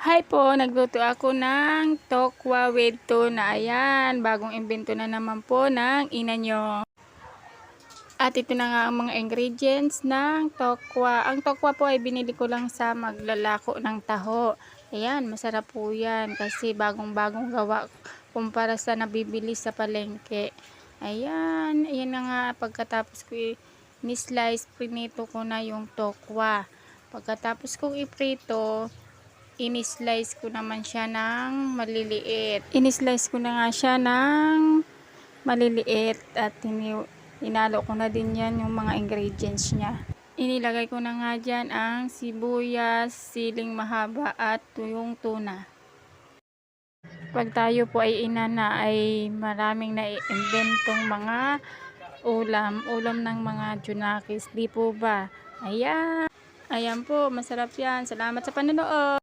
Hi po, nagluto ako ng tokwa with tuna. Ayan, bagong imbento na naman po ng ina nyo. At ito na nga ang mga ingredients ng tokwa. Ang tokwa po ay binili ko lang sa maglalako ng taho. Ayan, masarap po yan kasi bagong-bagong gawa kumpara sa nabibili sa palengke. Ayan, ayan na nga pagkatapos ko ni-slice, prinito ko na yung tokwa. Pagkatapos kong iprito, ini-slice ko naman siya ng maliliit. Ini-slice ko na nga siya ng maliliit at inalo ko na din yan yung mga ingredients niya. Inilagay ko na nga dyan ang sibuyas, siling mahaba at yung tuna. Pag tayo po ay inana ay maraming naiimbentong mga ulam ng mga Junakis, di po ba? Ayan po, masarap yan. Salamat sa panonood.